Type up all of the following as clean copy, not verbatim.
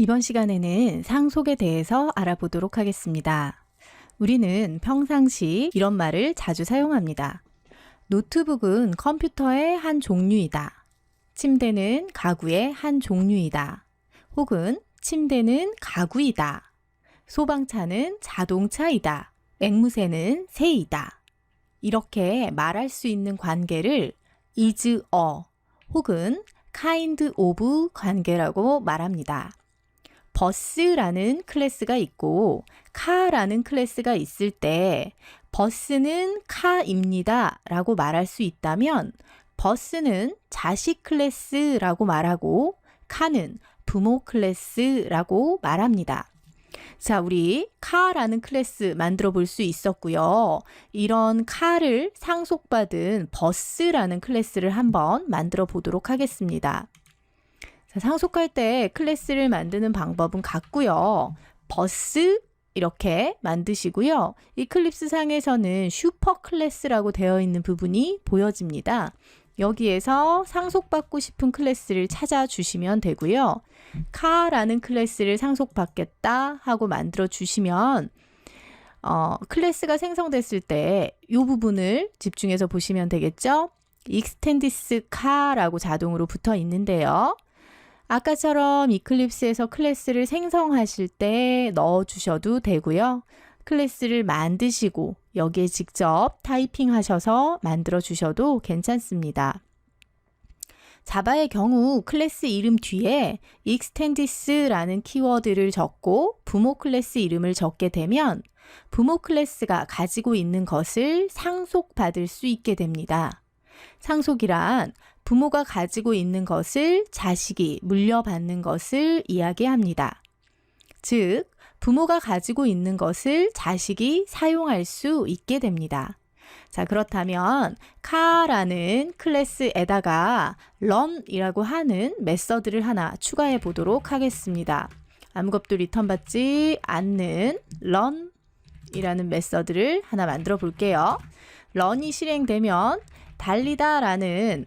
이번 시간에는 상속에 대해서 알아보도록 하겠습니다. 우리는 평상시 이런 말을 자주 사용합니다. 노트북은 컴퓨터의 한 종류이다. 침대는 가구의 한 종류이다. 혹은 침대는 가구이다. 소방차는 자동차이다. 앵무새는 새이다. 이렇게 말할 수 있는 관계를 is a 혹은 kind of 관계라고 말합니다. 버스라는 클래스가 있고 카라는 클래스가 있을 때 버스는 카입니다 라고 말할 수 있다면 버스는 자식 클래스라고 말하고 카는 부모 클래스라고 말합니다. 자, 우리 카라는 클래스 만들어 볼 수 있었고요. 이런 카를 상속받은 버스라는 클래스를 한번 만들어 보도록 하겠습니다. 자, 상속할 때 클래스를 만드는 방법은 같고요. 버스 이렇게 만드시고요. 이클립스 상에서는 슈퍼 클래스라고 되어 있는 부분이 보여집니다. 여기에서 상속받고 싶은 클래스를 찾아주시면 되고요. 카라는 클래스를 상속받겠다 하고 만들어 주시면 클래스가 생성됐을 때 이 부분을 집중해서 보시면 되겠죠? 익스텐디스 카라고 자동으로 붙어 있는데요. 아까처럼 이클립스에서 클래스를 생성하실 때 넣어주셔도 되고요. 클래스를 만드시고 여기에 직접 타이핑 하셔서 만들어 주셔도 괜찮습니다. 자바의 경우 클래스 이름 뒤에 extendis라는 키워드를 적고 부모 클래스 이름을 적게 되면 부모 클래스가 가지고 있는 것을 상속받을 수 있게 됩니다. 상속이란 부모가 가지고 있는 것을 자식이 물려받는 것을 이야기합니다. 즉, 부모가 가지고 있는 것을 자식이 사용할 수 있게 됩니다. 자, 그렇다면 카라는 클래스에다가 run이라고 하는 메서드를 하나 추가해 보도록 하겠습니다. 아무것도 리턴 받지 않는 run이라는 메서드를 하나 만들어 볼게요. run이 실행되면 달리다 라는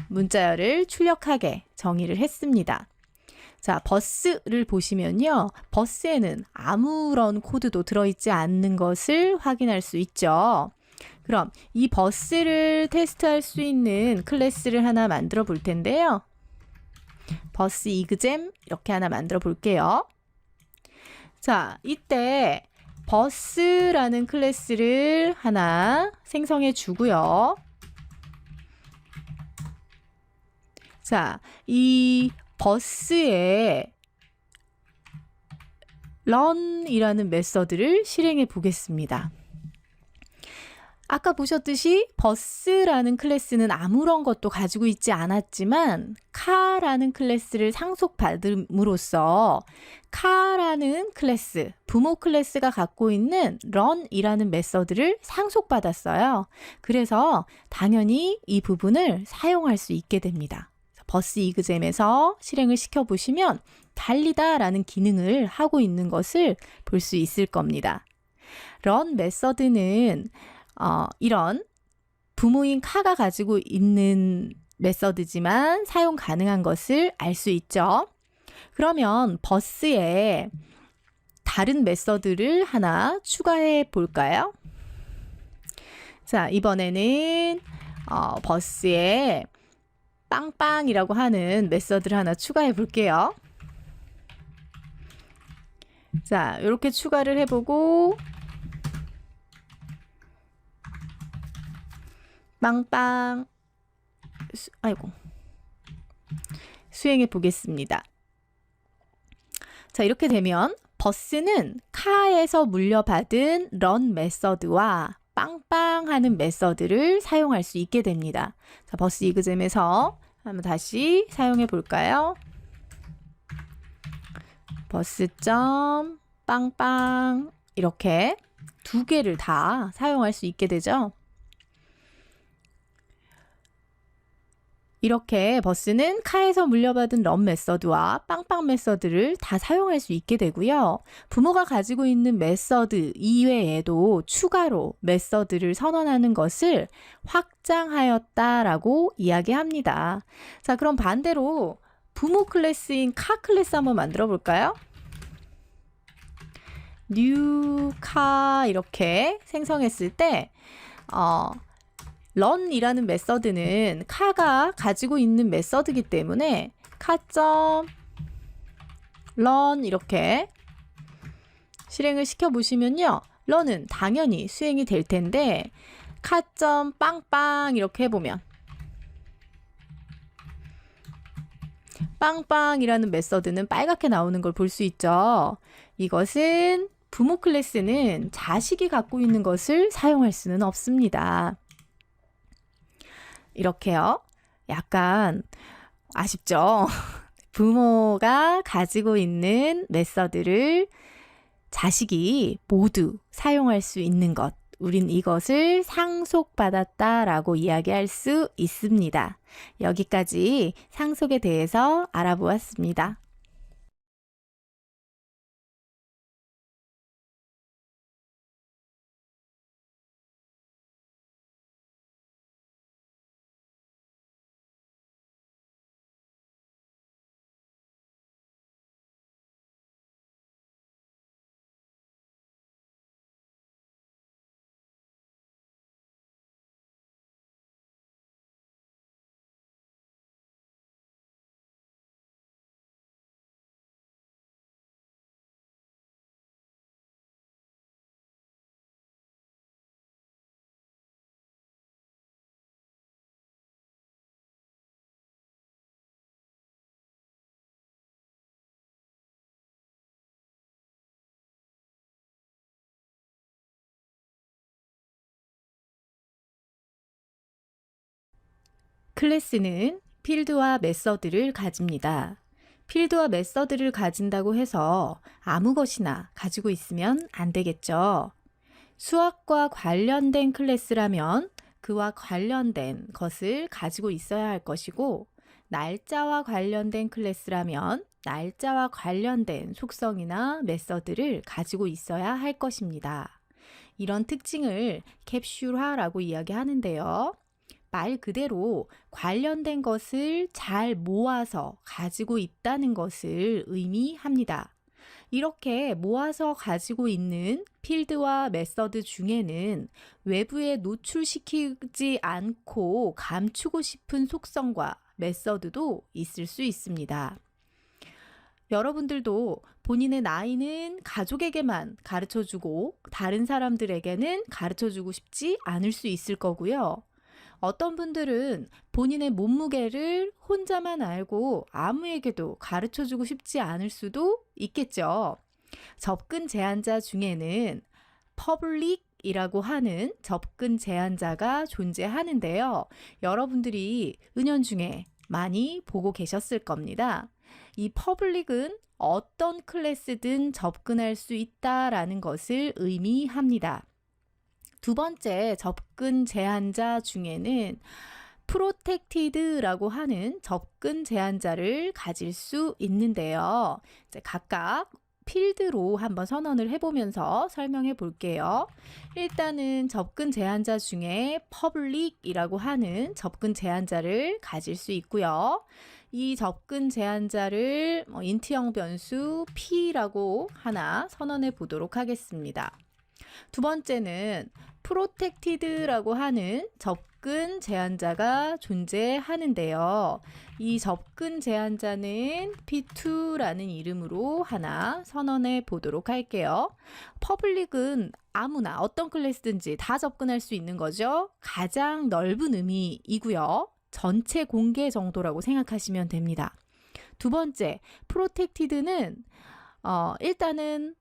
문자열을 출력하게 정의를 했습니다. 자, 버스를 보시면요. 버스에는 아무런 코드도 들어있지 않는 것을 확인할 수 있죠. 그럼 이 버스를 테스트할 수 있는 클래스를 하나 만들어 볼 텐데요. 버스 이그잼 이렇게 하나 만들어 볼게요. 자, 이때 버스라는 클래스를 하나 생성해 주고요. 자, 이 버스에 run이라는 메서드를 실행해 보겠습니다. 아까 보셨듯이 버스라는 클래스는 아무런 것도 가지고 있지 않았지만 카라는 클래스를 상속받음으로써 카라는 클래스, 부모 클래스가 갖고 있는 run이라는 메서드를 상속받았어요. 그래서 당연히 이 부분을 사용할 수 있게 됩니다. 버스 이그잼에서 실행을 시켜보시면 달리다 라는 기능을 하고 있는 것을 볼 수 있을 겁니다. run 메서드는 이런 부모인 카가 가지고 있는 메서드지만 사용 가능한 것을 알 수 있죠. 그러면 버스에 다른 메서드를 하나 추가해 볼까요? 자, 이번에는 버스에 빵빵이라고 하는 메서드를 하나 추가해 볼게요. 자, 이렇게 추가를 해보고 빵빵 수행해 보겠습니다. 자, 이렇게 되면 버스는 카에서 물려받은 run 메서드와 빵빵 하는 메서드를 사용할 수 있게 됩니다. 자, 버스 이그잼에서 한번 다시 사용해 볼까요? 버스.빵빵 이렇게 두 개를 다 사용할 수 있게 되죠. 이렇게 버스는 카에서 물려받은 run 메서드와 빵빵 메서드를 다 사용할 수 있게 되고요. 부모가 가지고 있는 메서드 이외에도 추가로 메서드를 선언하는 것을 확장하였다라고 이야기합니다. 자, 그럼 반대로 부모 클래스인 카 클래스 한번 만들어 볼까요? new 카 이렇게 생성했을 때 run이라는 메서드는 카가 가지고 있는 메서드이기 때문에 카.run 이렇게 실행을 시켜 보시면요. run은 당연히 수행이 될 텐데 카.빵빵 이렇게 해보면 빵빵이라는 메서드는 빨갛게 나오는 걸 볼 수 있죠. 이것은 부모 클래스는 자식이 갖고 있는 것을 사용할 수는 없습니다. 이렇게요. 약간 아쉽죠? 부모가 가지고 있는 메서드를 자식이 모두 사용할 수 있는 것. 우린 이것을 상속받았다라고 이야기할 수 있습니다. 여기까지 상속에 대해서 알아보았습니다. 클래스는 필드와 메서드를 가집니다. 필드와 메서드를 가진다고 해서 아무 것이나 가지고 있으면 안 되겠죠. 수학과 관련된 클래스라면 그와 관련된 것을 가지고 있어야 할 것이고, 날짜와 관련된 클래스라면 날짜와 관련된 속성이나 메서드를 가지고 있어야 할 것입니다. 이런 특징을 캡슐화라고 이야기하는데요. 말 그대로 관련된 것을 잘 모아서 가지고 있다는 것을 의미합니다. 이렇게 모아서 가지고 있는 필드와 메서드 중에는 외부에 노출시키지 않고 감추고 싶은 속성과 메서드도 있을 수 있습니다. 여러분들도 본인의 나이는 가족에게만 가르쳐주고 다른 사람들에게는 가르쳐주고 싶지 않을 수 있을 거고요. 어떤 분들은 본인의 몸무게를 혼자만 알고 아무에게도 가르쳐주고 싶지 않을 수도 있겠죠. 접근 제한자 중에는 퍼블릭이라고 하는 접근 제한자가 존재하는데요. 여러분들이 은연중에 많이 보고 계셨을 겁니다. 이 퍼블릭은 어떤 클래스든 접근할 수 있다라는 것을 의미합니다. 두 번째 접근 제한자 중에는 프로텍티드라고 하는 접근 제한자를 가질 수 있는데요. 이제 각각 필드로 한번 선언을 해보면서 설명해 볼게요. 일단은 접근 제한자 중에 public이라고 하는 접근 제한자를 가질 수 있고요. 이 접근 제한자를 인트형 변수 p라고 하나 선언해 보도록 하겠습니다. 두 번째는 protected라고 하는 접근 제한자가 존재하는데요. 이 접근 제한자는 p2라는 이름으로 하나 선언해 보도록 할게요. public은 아무나 어떤 클래스든지 다 접근할 수 있는 거죠. 가장 넓은 의미이고요. 전체 공개 정도라고 생각하시면 됩니다. 두 번째, protected는 일단은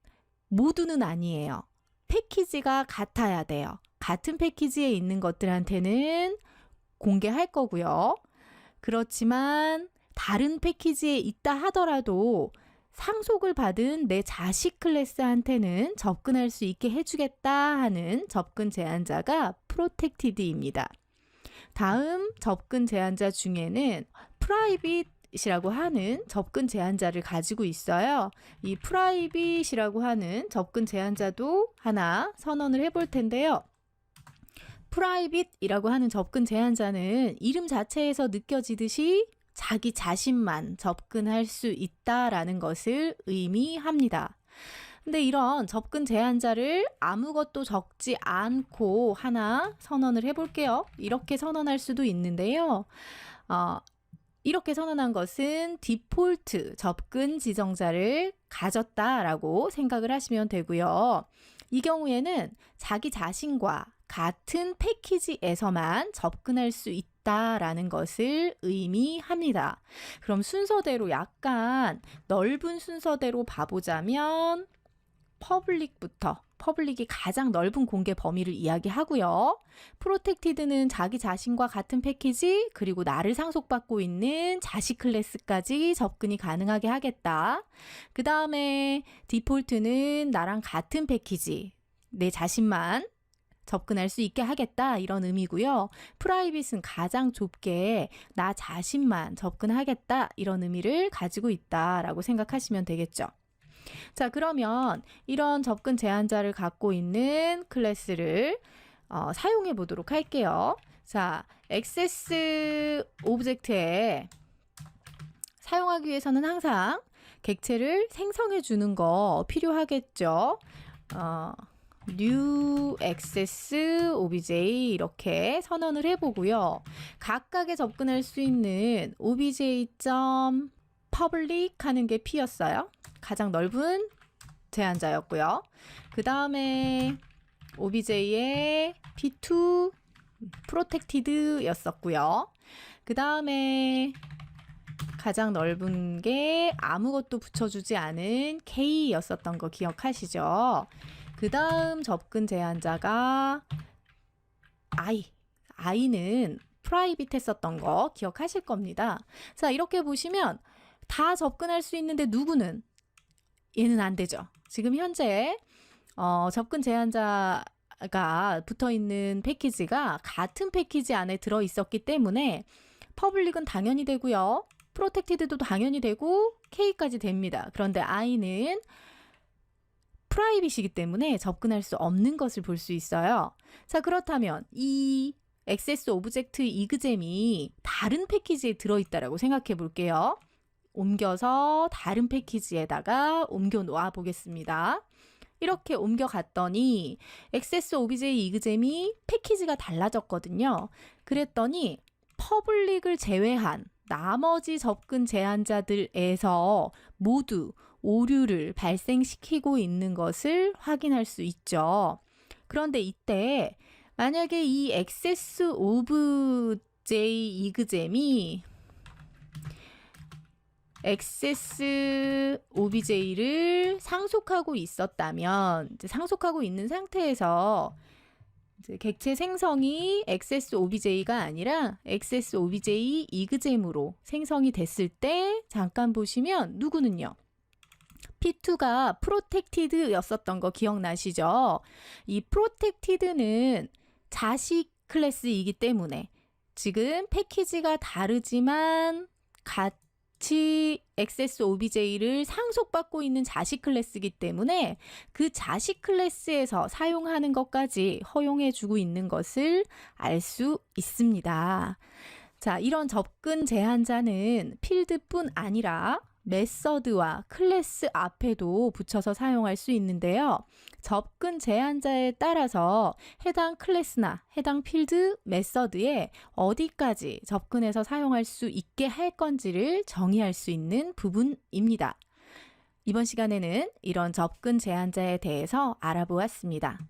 모두는 아니에요. 패키지가 같아야 돼요. 같은 패키지에 있는 것들한테는 공개할 거고요. 그렇지만 다른 패키지에 있다 하더라도 상속을 받은 내 자식 클래스한테는 접근할 수 있게 해주겠다 하는 접근 제한자가 프로텍티드입니다. 다음 접근 제한자 중에는 프라이빗이라고 하는 접근 제한자를 가지고 있어요. 이 프라이빗이라고 하는 접근 제한자도 하나 선언을 해볼 텐데요. 프라이빗이라고 하는 접근 제한자는 이름 자체에서 느껴지듯이 자기 자신만 접근할 수 있다라는 것을 의미합니다. 근데 이런 접근 제한자를 아무것도 적지 않고 하나 선언을 해볼게요. 이렇게 선언할 수도 있는데요. 이렇게 선언한 것은 디폴트 접근 지정자를 가졌다라고 생각을 하시면 되고요. 이 경우에는 자기 자신과 같은 패키지에서만 접근할 수 있다라는 것을 의미합니다. 그럼 순서대로 약간 넓은 순서대로 봐보자면 퍼블릭이 가장 넓은 공개 범위를 이야기하고요. 프로텍티드는 자기 자신과 같은 패키지 그리고 나를 상속받고 있는 자식 클래스까지 접근이 가능하게 하겠다. 그 다음에 디폴트는 나랑 같은 패키지 내 자신만 접근할 수 있게 하겠다 이런 의미고요. 프라이빗은 가장 좁게 나 자신만 접근하겠다 이런 의미를 가지고 있다라고 생각하시면 되겠죠. 자, 그러면 이런 접근 제한자를 갖고 있는 클래스를 사용해 보도록 할게요. 자, 액세스 오브젝트에 사용하기 위해서는 항상 객체를 생성해 주는 거 필요하겠죠. new access obj 이렇게 선언을 해보고요. 각각에 접근할 수 있는 obj.public 하는 게 P였어요. 가장 넓은 제한자였고요. 그 다음에 obj의 P2 protected 였었고요. 그 다음에 가장 넓은 게 아무것도 붙여주지 않은 K였었던 거 기억하시죠? 그 다음 접근 제한자가 I는 프라이빗 했었던 거 기억하실 겁니다. 자, 이렇게 보시면 다 접근할 수 있는데 누구는? 얘는 안 되죠. 지금 현재 접근 제한자가 붙어있는 패키지가 같은 패키지 안에 들어있었기 때문에 퍼블릭은 당연히 되고요. 프로텍티드도 당연히 되고 K까지 됩니다. 그런데 I는 프라이빗이기 때문에 접근할 수 없는 것을 볼 수 있어요. 자, 그렇다면 이 액세스 오브젝트 이그잼이 다른 패키지에 들어있다라고 생각해 볼게요. 옮겨서 다른 패키지에다가 옮겨 놓아 보겠습니다. 이렇게 옮겨갔더니 액세스 오브젝트 이그잼이 패키지가 달라졌거든요. 그랬더니 퍼블릭을 제외한 나머지 접근 제한자들에서 모두 오류를 발생시키고 있는 것을 확인할 수 있죠. 그런데 이때 만약에 이 액세스 오브제이 이그잼이 액세스 OBJ를 상속하고 있었다면, 이제 상속하고 있는 상태에서 이제 객체 생성이 액세스 OBJ가 아니라 액세스 OBJ 이그잼으로 생성이 됐을 때 잠깐 보시면 누구는요? P2가 프로텍티드였었던 거 기억나시죠? 이 프로텍티드는 자식 클래스이기 때문에 지금 패키지가 다르지만 같이 액세스 OBJ를 상속받고 있는 자식 클래스이기 때문에 그 자식 클래스에서 사용하는 것까지 허용해주고 있는 것을 알 수 있습니다. 자, 이런 접근 제한자는 필드뿐 아니라 메서드와 클래스 앞에도 붙여서 사용할 수 있는데요. 접근 제한자에 따라서 해당 클래스나 해당 필드, 메서드에 어디까지 접근해서 사용할 수 있게 할 건지를 정의할 수 있는 부분입니다. 이번 시간에는 이런 접근 제한자에 대해서 알아보았습니다.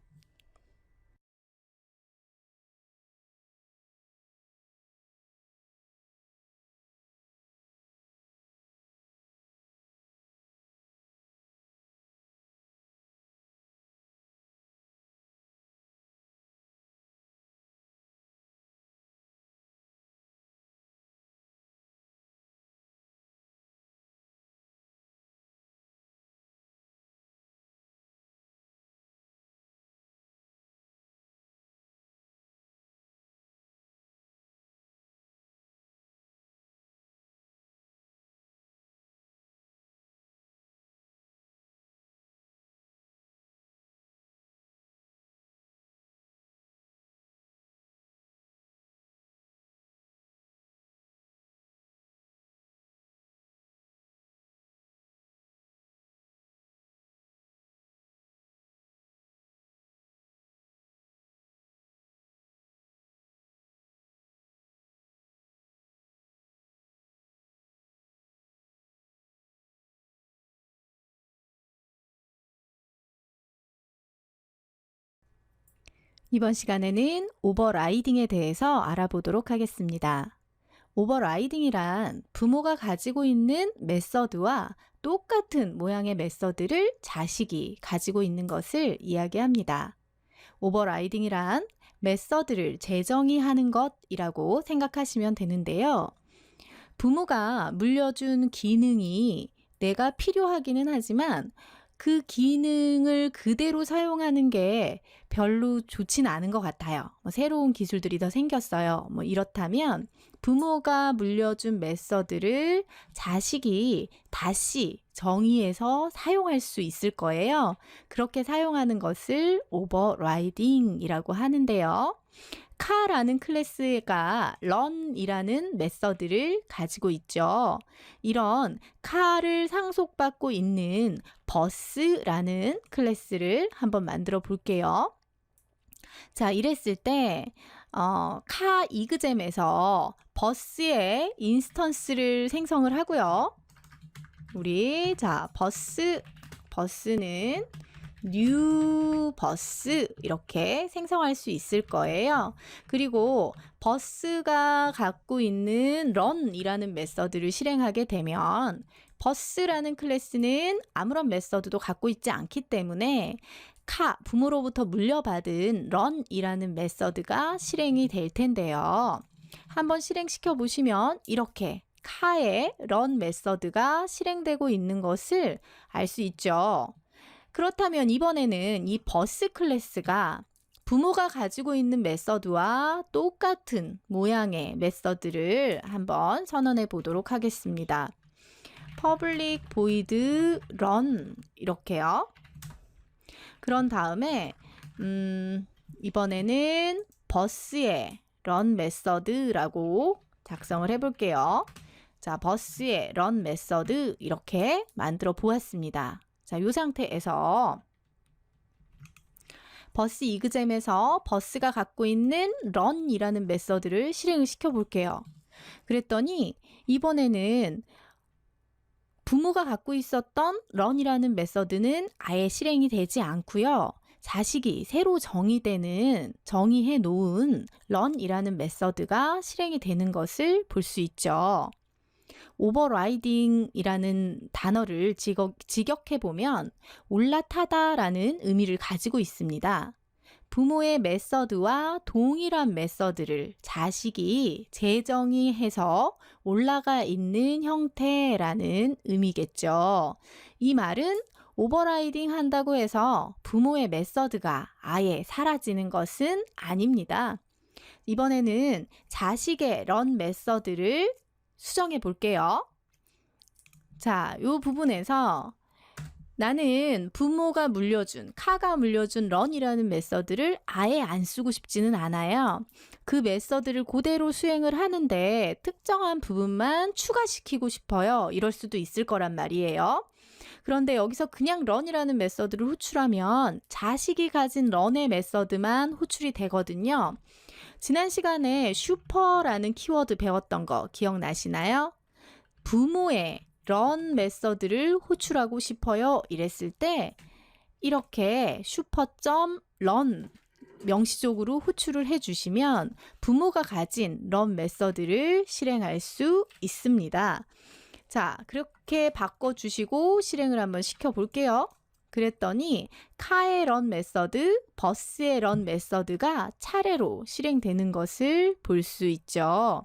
이번 시간에는 오버라이딩에 대해서 알아보도록 하겠습니다. 오버라이딩이란 부모가 가지고 있는 메서드와 똑같은 모양의 메서드를 자식이 가지고 있는 것을 이야기합니다. 오버라이딩이란 메서드를 재정의하는 것이라고 생각하시면 되는데요. 부모가 물려준 기능이 내가 필요하기는 하지만 그 기능을 그대로 사용하는 게 별로 좋진 않은 것 같아요. 새로운 기술들이 더 생겼어요. 이렇다면 부모가 물려준 메서드를 자식이 다시 정의해서 사용할 수 있을 거예요. 그렇게 사용하는 것을 오버라이딩이라고 하는데요. 카라는 클래스가 run이라는 메서드를 가지고 있죠. 이런 카를 상속받고 있는 버스라는 클래스를 한번 만들어 볼게요. 자, 이랬을 때 카 이그잼에서 버스의 인스턴스를 생성을 하고요. 버스는 뉴 버스 이렇게 생성할 수 있을 거예요. 그리고 버스가 갖고 있는 run이라는 메서드를 실행하게 되면 버스라는 클래스는 아무런 메서드도 갖고 있지 않기 때문에 부모로부터 물려받은 run이라는 메서드가 실행이 될 텐데요. 한번 실행시켜 보시면 이렇게 카의 run 메서드가 실행되고 있는 것을 알 수 있죠. 그렇다면 이번에는 이 버스 클래스가 부모가 가지고 있는 메서드와 똑같은 모양의 메서드를 한번 선언해 보도록 하겠습니다. public void run 이렇게요. 그런 다음에 이번에는 버스의 run 메서드라고 작성을 해볼게요. 자, 버스의 run 메서드 이렇게 만들어 보았습니다. 자, 이 상태에서 버스 이그잼에서 버스가 갖고 있는 run이라는 메서드를 실행을 시켜 볼게요. 그랬더니 이번에는 부모가 갖고 있었던 run이라는 메서드는 아예 실행이 되지 않고요. 자식이 새로 정의해 놓은 run이라는 메서드가 실행이 되는 것을 볼 수 있죠. 오버라이딩이라는 단어를 직역해 보면 올라타다라는 의미를 가지고 있습니다. 부모의 메서드와 동일한 메서드를 자식이 재정의해서 올라가 있는 형태라는 의미겠죠. 이 말은 오버라이딩 한다고 해서 부모의 메서드가 아예 사라지는 것은 아닙니다. 이번에는 자식의 run 메서드를 수정해 볼게요. 자, 이 부분에서 나는 카가 물려준 run이라는 메서드를 아예 안 쓰고 싶지는 않아요. 그 메서드를 그대로 수행을 하는데 특정한 부분만 추가시키고 싶어요. 이럴 수도 있을 거란 말이에요. 그런데 여기서 그냥 run이라는 메서드를 호출하면 자식이 가진 run의 메서드만 호출이 되거든요. 지난 시간에 슈퍼라는 키워드 배웠던 거 기억나시나요? 부모의 run 메서드를 호출하고 싶어요. 이랬을 때 이렇게 슈퍼.run 명시적으로 호출을 해주시면 부모가 가진 run 메서드를 실행할 수 있습니다. 자, 그렇게 바꿔주시고 실행을 한번 시켜볼게요. 그랬더니 카의 run 메서드, 버스의 run 메서드가 차례로 실행되는 것을 볼 수 있죠.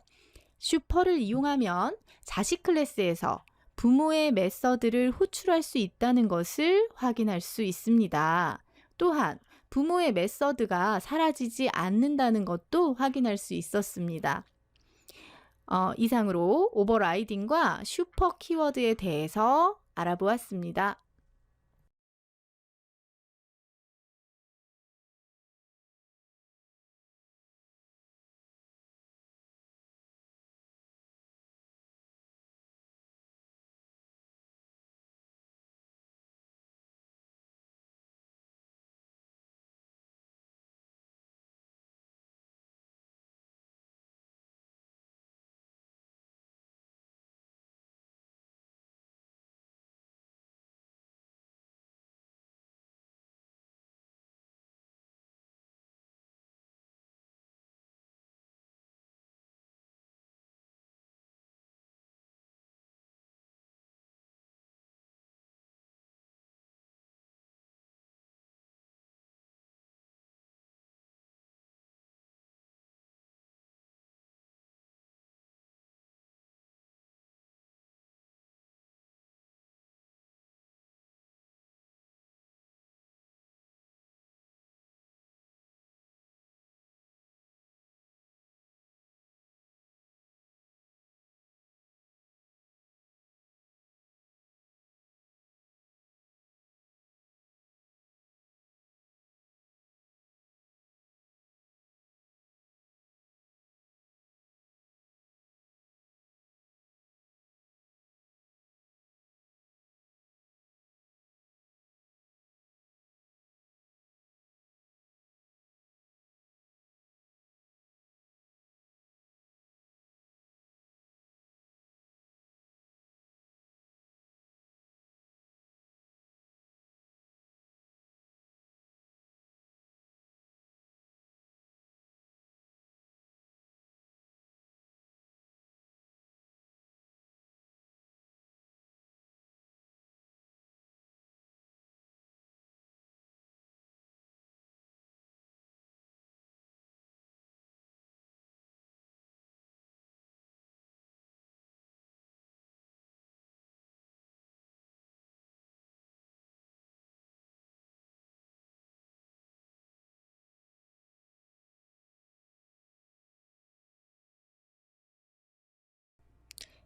슈퍼를 이용하면 자식 클래스에서 부모의 메서드를 호출할 수 있다는 것을 확인할 수 있습니다. 또한 부모의 메서드가 사라지지 않는다는 것도 확인할 수 있었습니다. 이상으로 오버라이딩과 슈퍼 키워드에 대해서 알아보았습니다.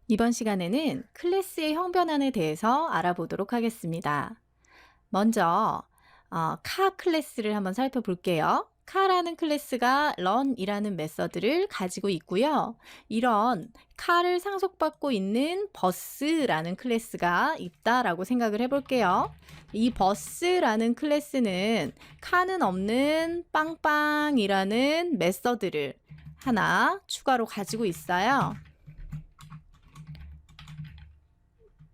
이번 시간에는 클래스의 형변환에 대해서 알아보도록 하겠습니다. 먼저 카 클래스를 한번 살펴볼게요. 카라는 클래스가 run이라는 메서드를 가지고 있고요. 이런 카를 상속받고 있는 버스라는 클래스가 있다라고 생각을 해볼게요. 이 버스라는 클래스는 카는 없는 빵빵이라는 메서드를 하나 추가로 가지고 있어요.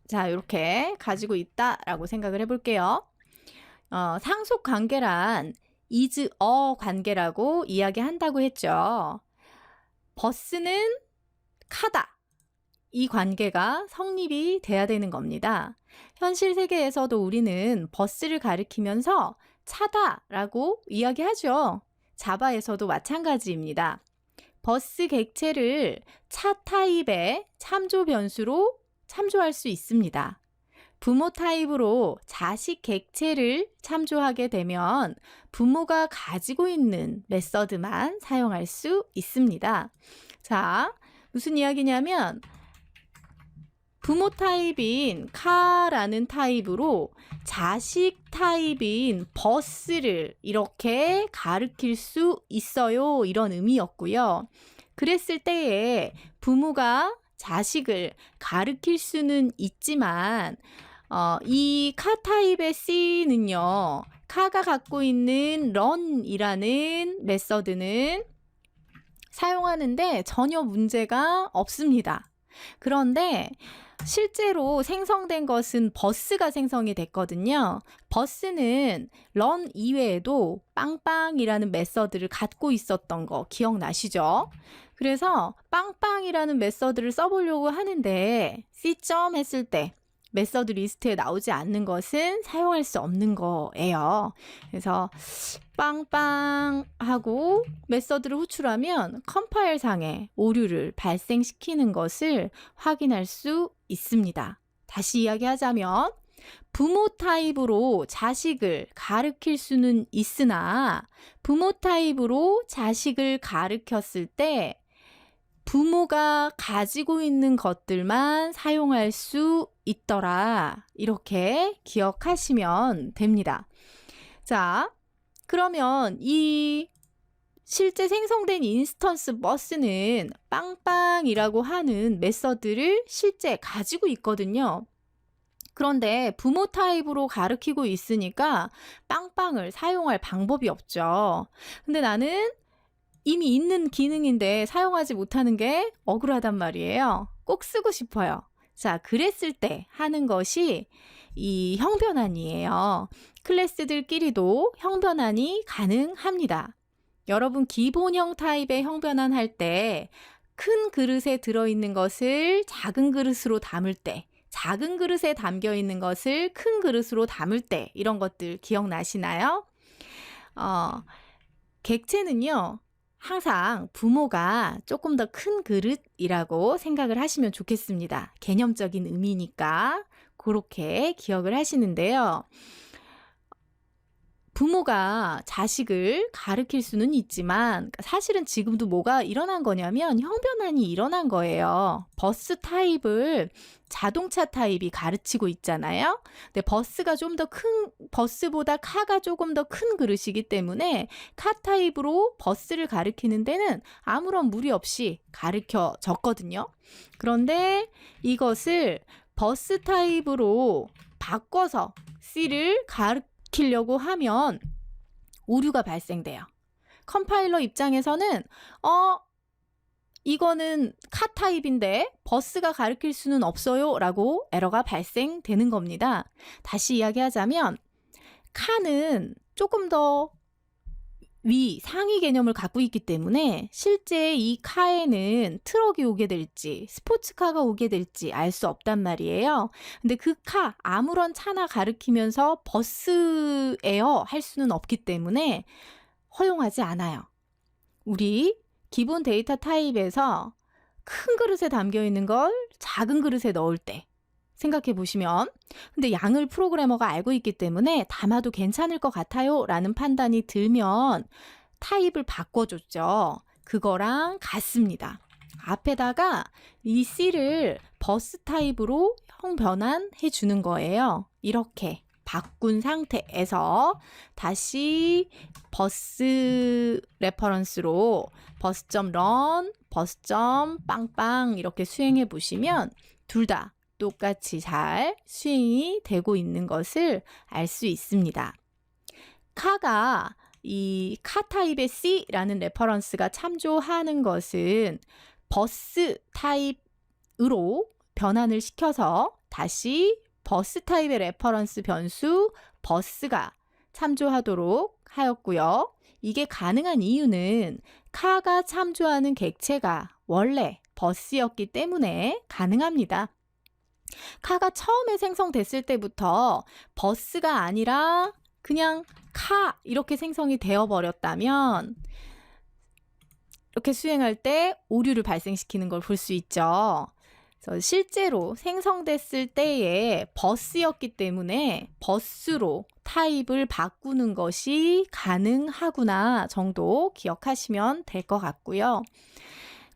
자, 이렇게 가지고 있다라고 생각을 해볼게요. 상속 관계란 is a 관계라고 이야기한다고 했죠. 버스는 카다. 이 관계가 성립이 돼야 되는 겁니다. 현실 세계에서도 우리는 버스를 가리키면서 차다라고 이야기하죠. 자바에서도 마찬가지입니다. 버스 객체를 차 타입의 참조 변수로 참조할 수 있습니다. 부모 타입으로 자식 객체를 참조하게 되면 부모가 가지고 있는 메서드만 사용할 수 있습니다. 자, 무슨 이야기냐면 부모 타입인 카라는 타입으로 자식 타입인 버스를 이렇게 가리킬 수 있어요. 이런 의미였고요. 그랬을 때에 부모가 자식을 가리킬 수는 있지만 이 카 타입의 C는요. 카가 갖고 있는 run이라는 메서드는 사용하는데 전혀 문제가 없습니다. 그런데 실제로 생성된 것은 버스가 생성이 됐거든요. 버스는 run 이외에도 빵빵이라는 메서드를 갖고 있었던 거 기억나시죠? 그래서 빵빵이라는 메서드를 써보려고 하는데 C 점 했을 때 메서드 리스트에 나오지 않는 것은 사용할 수 없는 거예요. 그래서 빵빵하고 메서드를 호출하면 컴파일상에 오류를 발생시키는 것을 확인할 수 있습니다. 다시 이야기하자면 부모 타입으로 자식을 가리킬 수는 있으나 부모 타입으로 자식을 가리켰을 때 부모가 가지고 있는 것들만 사용할 수 있더라. 이렇게 기억하시면 됩니다. 자, 그러면 이 실제 생성된 인스턴스 버스는 빵빵이라고 하는 메서드를 실제 가지고 있거든요. 그런데 부모 타입으로 가리키고 있으니까 빵빵을 사용할 방법이 없죠. 근데 나는 이미 있는 기능인데 사용하지 못하는 게 억울하단 말이에요. 꼭 쓰고 싶어요. 자, 그랬을 때 하는 것이 이 형변환이에요. 클래스들끼리도 형변환이 가능합니다. 여러분 기본형 타입의 형변환 할 때 큰 그릇에 들어있는 것을 작은 그릇으로 담을 때, 작은 그릇에 담겨 있는 것을 큰 그릇으로 담을 때 이런 것들 기억나시나요? 객체는요. 항상 부모가 조금 더 큰 그릇이라고 생각을 하시면 좋겠습니다. 개념적인 의미니까 그렇게 기억을 하시는데요. 부모가 자식을 가리킬 수는 있지만 사실은 지금도 뭐가 일어난 거냐면 형변환이 일어난 거예요. 버스 타입을 자동차 타입이 가르치고 있잖아요. 근데 버스가 좀 더 버스보다 카가 조금 더 큰 그릇이기 때문에 카 타입으로 버스를 가리키는 데는 아무런 무리 없이 가르쳐졌거든요. 그런데 이것을 버스 타입으로 바꿔서 C를 가리키려고 하면 오류가 발생돼요. 컴파일러 입장에서는 이거는 카 타입인데 버스가 가리킬 수는 없어요 라고 에러가 발생되는 겁니다. 다시 이야기하자면 카는 조금 더 상위 개념을 갖고 있기 때문에 실제 이 카에는 트럭이 오게 될지 스포츠카가 오게 될지 알 수 없단 말이에요. 근데 그 카 아무런 차나 가리키면서 버스예요 할 수는 없기 때문에 허용하지 않아요. 우리 기본 데이터 타입에서 큰 그릇에 담겨 있는 걸 작은 그릇에 넣을 때 생각해 보시면 근데 양을 프로그래머가 알고 있기 때문에 담아도 괜찮을 것 같아요 라는 판단이 들면 타입을 바꿔줬죠. 그거랑 같습니다. 앞에다가 이 C를 버스 타입으로 형 변환해 주는 거예요. 이렇게 바꾼 상태에서 다시 버스 레퍼런스로 버스.run, 버스.빵빵 이렇게 수행해 보시면 둘 다 똑같이 잘 수행이 되고 있는 것을 알 수 있습니다. 카가 이 카 타입의 C라는 레퍼런스가 참조하는 것은 버스 타입으로 변환을 시켜서 다시 버스 타입의 레퍼런스 변수 버스가 참조하도록 하였고요. 이게 가능한 이유는 카가 참조하는 객체가 원래 버스였기 때문에 가능합니다. 카가 처음에 생성됐을 때부터 버스가 아니라 그냥 카 이렇게 생성이 되어 버렸다면 이렇게 수행할 때 오류를 발생시키는 걸 볼 수 있죠. 그래서 실제로 생성됐을 때에 버스였기 때문에 버스로 타입을 바꾸는 것이 가능하구나 정도 기억하시면 될 것 같고요.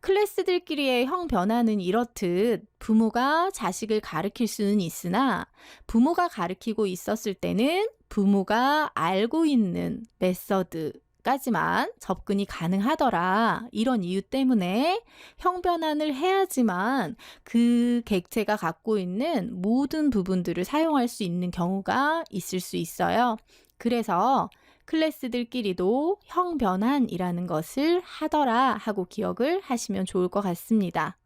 클래스들끼리의 형 변화는 이렇듯 부모가 자식을 가르칠 수는 있으나 부모가 가르치고 있었을 때는 부모가 알고 있는 메서드까지만 접근이 가능하더라. 이런 이유 때문에 형 변환을 해야지만 그 객체가 갖고 있는 모든 부분들을 사용할 수 있는 경우가 있을 수 있어요. 그래서 클래스들끼리도 형 변환이라는 것을 하더라 하고 기억을 하시면 좋을 것 같습니다.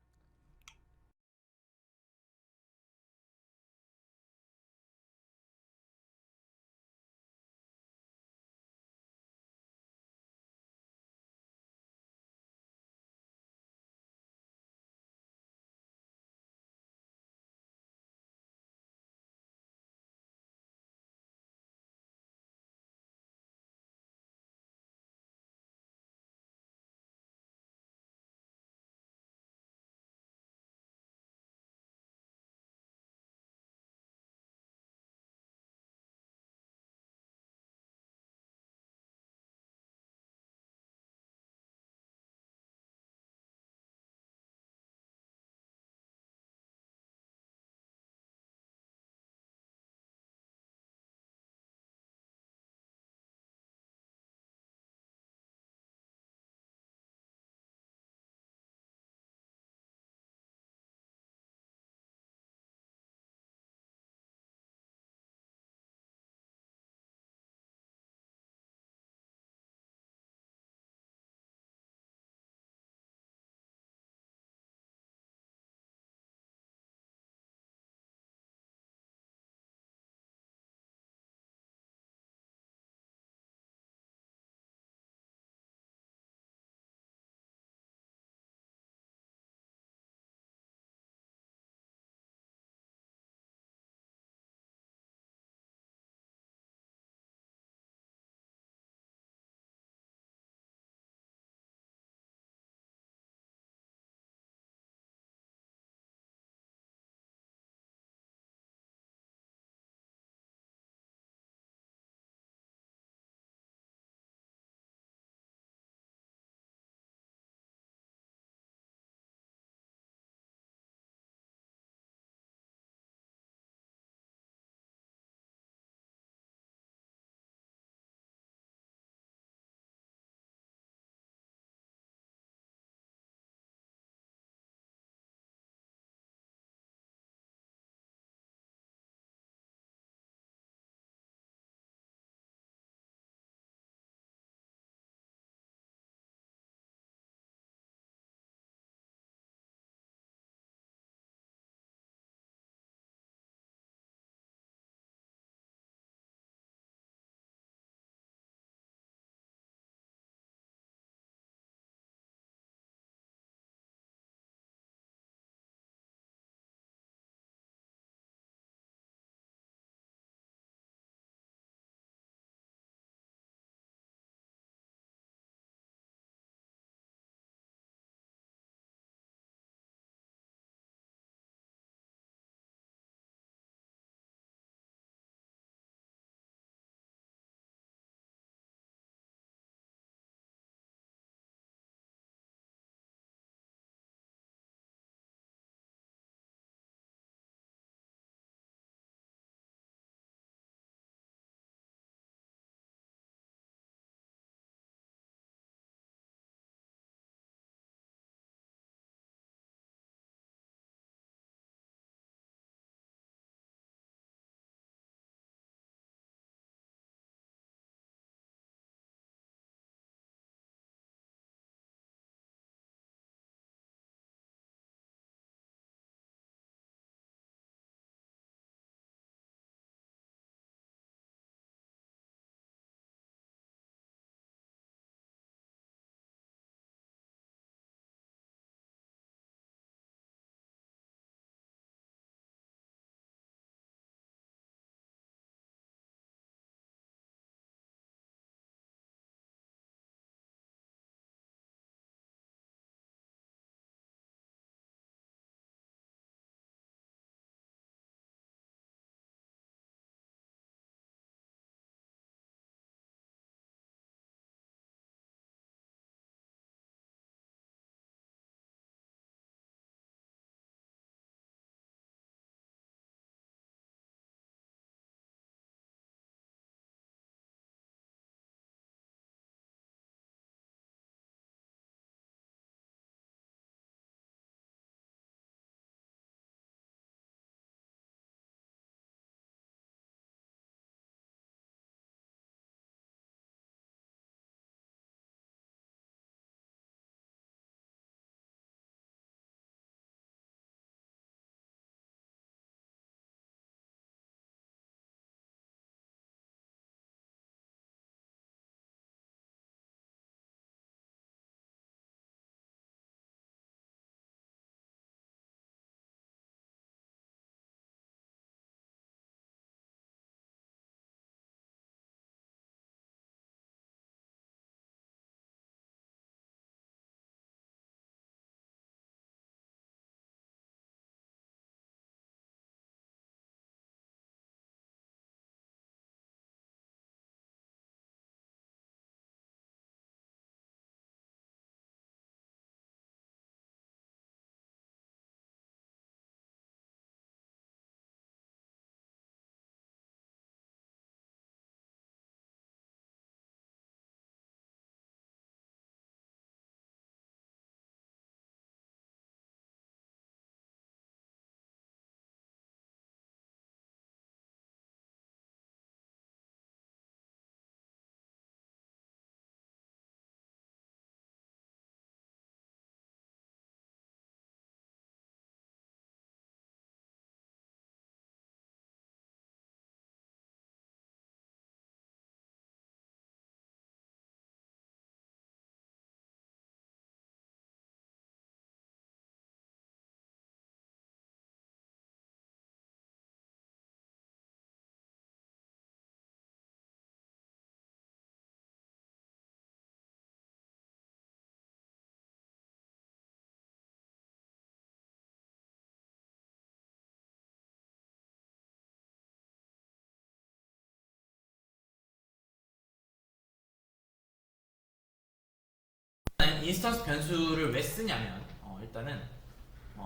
인스턴스 변수를 왜 쓰냐면 일단은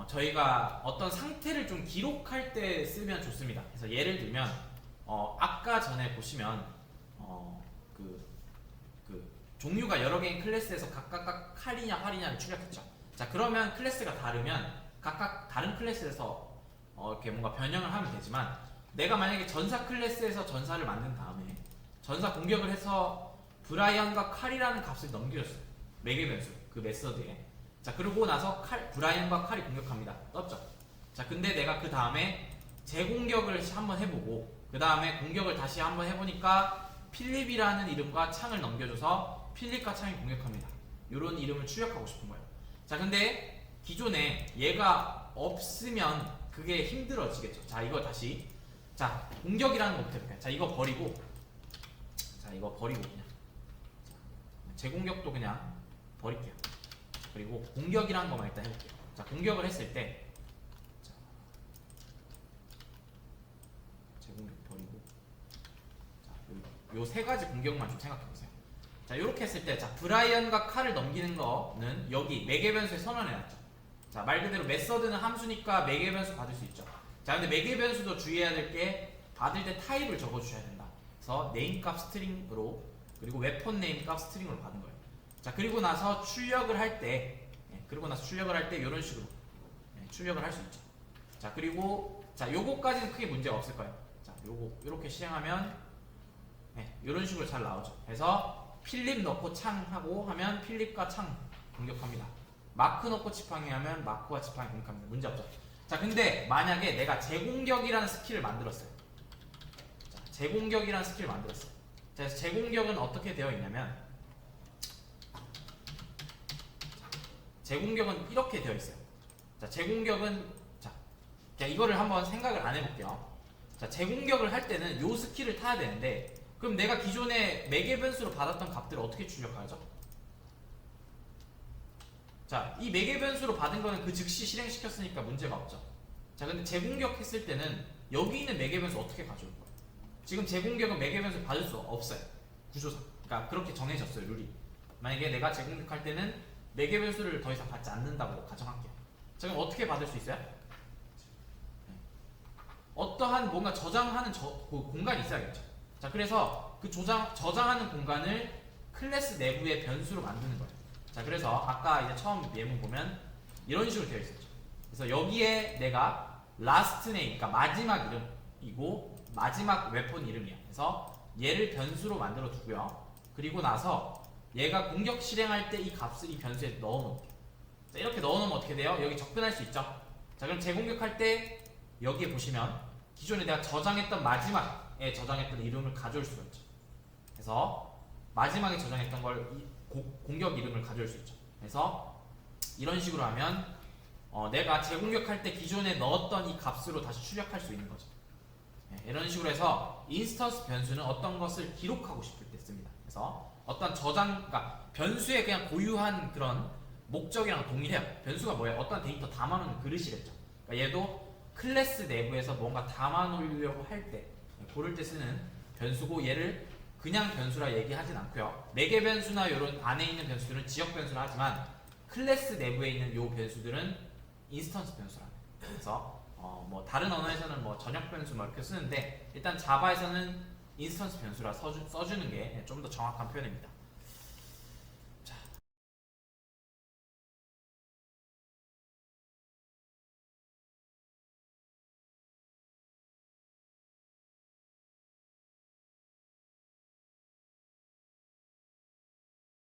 저희가 어떤 상태를 좀 기록할 때 쓰면 좋습니다. 그래서 예를 들면 아까 전에 보시면 그 종류가 여러 개인 클래스에서 각각 칼이냐 활이냐를 출력했죠. 자, 그러면 클래스가 다르면 각각 다른 클래스에서 이렇게 뭔가 변형을 하면 되지만, 내가 만약에 전사 클래스에서 전사를 만든 다음에 전사 공격을 해서 브라이언과 칼이라는 값을 넘겨줬어요. 매개 변수 그 메서드에. 자, 그러고 나서 브라이언과 칼이 공격합니다. 떴죠. 자, 근데 내가 그 다음에 재공격을 한번 해보고 그 다음에 공격을 다시 한번 해보니까 필립이라는 이름과 창을 넘겨줘서 필립과 창이 공격합니다. 이런 이름을 출력하고 싶은 거예요. 자, 근데 기존에 얘가 없으면 그게 힘들어지겠죠. 자, 이거 다시, 자, 공격이라는 거부터 해볼게요. 자, 이거 버리고, 자, 이거 버리고 그냥 재공격도 그냥 버릴게요. 그리고 공격이라는 것만 일단 해볼게요. 자, 공격을 했을 때, 자, 재공격 버리고, 자, 요 세 가지 공격만 좀 생각해보세요. 자, 요렇게 했을 때, 자, 브라이언과 칼을 넘기는 거는 여기 매개 변수에 선언해놨죠. 자, 말 그대로 메서드는 함수니까 매개 변수 받을 수 있죠. 자, 근데 매개 변수도 주의해야 될 게 받을 때 타입을 적어주셔야 된다. 그래서 네임 값 스트링으로, 그리고 웨폰 네임 값 스트링으로 받은 거예요. 자, 그리고 나서 출력을 할 때, 이런 식으로 출력을 할 수 있죠. 자, 그리고 자, 요거까지는 크게 문제가 없을 거예요. 자, 요렇게 실행하면 이런 식으로 잘 나오죠. 그래서 필립 넣고 창 하고 하면 필립과 창 공격합니다. 마크 넣고 지팡이 하면 마크와 지팡이 공격합니다. 문제 없죠. 자, 근데 만약에 내가 재공격이라는 스킬을 만들었어요. 자, 재공격이라는 스킬을 만들었어요. 자, 그래서 재공격은 어떻게 되어 있냐면, 재공격은 이렇게 되어 있어요. 자, 재공격은, 자, 이거를 한번 생각을 안 해볼게요. 자, 재공격을 할 때는 요 스킬을 타야 되는데, 그럼 내가 기존에 매개 변수로 받았던 값들을 어떻게 출력하죠? 자, 이 매개 변수로 받은 거는 그 즉시 실행시켰으니까 문제가 없죠. 자, 근데 재공격 했을 때는 여기 있는 매개 변수 어떻게 가져올 거예요? 지금 재공격은 매개 변수 받을 수 없어요. 구조상. 그러니까 그렇게 정해졌어요, 룰이. 만약에 내가 재공격할 때는 매개 변수를 더 이상 받지 않는다고 가정할게요. 자, 그럼 어떻게 받을 수 있어요? 어떠한 뭔가 저장하는 공간이 있어야겠죠. 자, 그래서 그 저장하는 공간을 클래스 내부의 변수로 만드는 거예요. 자, 그래서 아까 이제 처음 예문 보면 이런 식으로 되어 있었죠. 그래서 여기에 내가 last name, 그러니까 마지막 이름이고 마지막 웨폰 이름이야. 그래서 얘를 변수로 만들어 두고요. 그리고 나서 얘가 공격 실행할 때 이 값을 이 변수에 넣어놓을게요. 자, 이렇게 넣어놓으면 어떻게 돼요? 여기 접근할 수 있죠. 자, 그럼 재공격할 때 여기에 보시면 기존에 내가 마지막에 저장했던 이름을 가져올 수가 있죠. 그래서 마지막에 저장했던 걸 공격 이름을 가져올 수 있죠. 그래서 이런 식으로 하면 내가 재공격할 때 기존에 넣었던 이 값으로 다시 출력할 수 있는 거죠. 이런 식으로 해서 인스턴스 변수는 어떤 것을 기록하고 싶을 때 씁니다. 그래서 어떤 그러니까 변수의 그냥 고유한 그런 목적이랑 동일해요. 변수가 뭐예요? 어떤 데이터 담아놓는 그릇이랬죠. 그러니까 얘도 클래스 내부에서 뭔가 담아놓으려고 할 때, 고를 때 쓰는 변수고, 얘를 그냥 변수라 얘기하진 않고요. 매개 변수나 이런 안에 있는 변수들은 지역 변수라 하지만 클래스 내부에 있는 요 변수들은 인스턴스 변수라. 그래서 뭐 다른 언어에서는 뭐 전역 변수 뭐 이렇게 쓰는데, 일단 자바에서는 인스턴스 변수라 써주는 게 좀 더 정확한 표현입니다.